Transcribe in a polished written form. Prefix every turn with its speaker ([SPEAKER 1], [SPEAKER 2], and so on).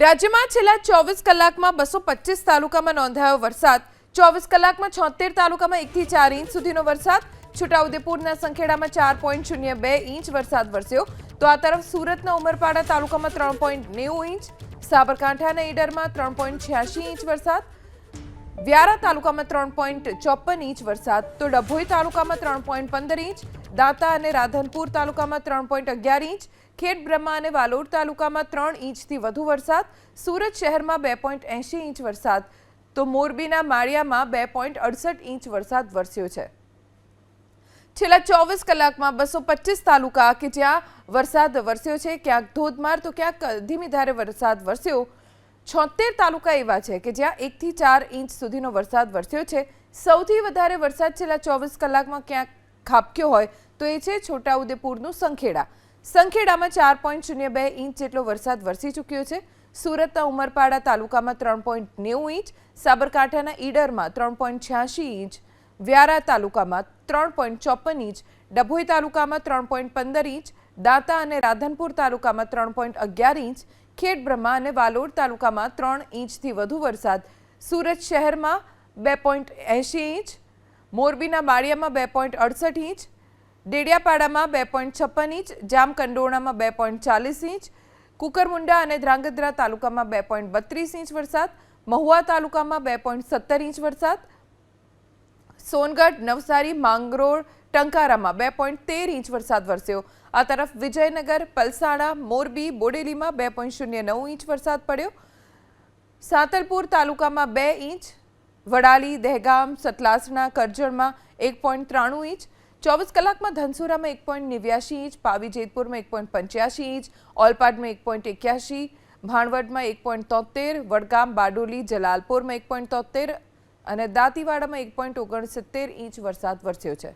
[SPEAKER 1] રાજ્યમાં છેલ્લા 24 કલાકમાં 225 તાલુકામાં નોંધાયો વરસાદ। 24 કલાકમાં 76 તાલુકામાં 1 થી 4 ઇંચ સુધીનો વરસાદ। છોટાઉદેપુરના સંખેડામાં 4.02 ઇંચ વરસાદ વરસ્યો, તો આ તરફ સુરતના ઉમરપાડા તાલુકામાં 3.90 ઇંચ, સાબરકાંઠાના ઈડરમાં 3.86 ઇંચ વરસાદ, વ્યારા તાલુકામાં 3.54 ઇંચ વરસાદ, તો ડભોઈ તાલુકામાં 3.15 ઇંચ, દાંતા અને રાધનપુર તાલુકામાં 3.11 ઇંચ, ખેડ બ્રહ્મા અને વાલોડ તાલુકામાં 3 ઇંચથી વધુ વરસાદ, સુરત શહેરમાં 2.80 ઇંચ વરસાદ, તો મોરબીના માળિયામાં 2.68 ઇંચ વરસાદ વરસ્યો છે। છેલ્લા 24 કલાકમાં 225 તાલુકા કે જ્યાં વરસાદ વરસ્યો છે, ક્યાંક ધોધમાર તો ક્યાંક ધીમી ધારે વરસાદ વરસ્યો। 76 તાલુકા એવા છે કે જ્યાં 1 થી 4 ઇંચ સુધીનો વરસાદ વરસ્યો છે। સૌથી વધારે વરસાદ છેલ્લા 24 કલાકમાં ક્યાંક ખાબક્યો હોય તો એ છે છોટાઉદેપુરનું સંખેડા। સંખેડામાં 4.02 ઇંચ જેટલો વરસાદ વરસી ચૂક્યો છે। સુરતના ઉમરપાડા તાલુકામાં 3.90 ઇંચ, સાબરકાંઠાના ઈડરમાં 3.86 ઇંચ, વ્યારા તાલુકામાં 3.54 ઇંચ, ડભોઈ તાલુકામાં 3.15 ઇંચ, દાંતા અને રાધનપુર તાલુકામાં 3.11 ઇંચ, ખેડ બ્રહ્મા અને વાલોડ તાલુકામાં 3 ઇંચથી વધુ વરસાદ, સુરત શહેરમાં 2.80 ઇંચ, મોરબીના માળિયામાં 2.68 ઇંચ, ડેડિયાપાડામાં 2.56 ઇંચ, જામકંડોરણામાં 2.40 ઇંચ, કુકરમુંડા અને ધ્રાંગધ્રા તાલુકામાં 2.32 ઇંચ વરસાદ, મહુવા તાલુકામાં 2.17 ઇંચ વરસાદ, સોનગઢ, નવસારી, માંગરોળ, ટંકારામાં 2.13 ઇંચ વરસાદ વરસ્યો। આ તરફ વિજયનગર, પલસાણા, મોરબી, બોડેલીમાં 2.09 ઇંચ વરસાદ પડ્યો। સાંતલપુર તાલુકામાં 2 ઇંચ, વડાલી, દહેગામ, સતલાસણા, કરજણમાં 1.93 ઇંચ, 24 કલાકમાં ધનસુરામાં 1.89 ઇંચ, પાવી જેતપુરમાં 1.85 ઇંચ, ઓલપાડમાં 1.81, ભાણવડમાં 1.73, વડગામ, બારડોલી, જલાલપુરમાં 1.73 અને દાંતીવાડામાં 1.69 ઇંચ વરસાદ વરસ્યો છે।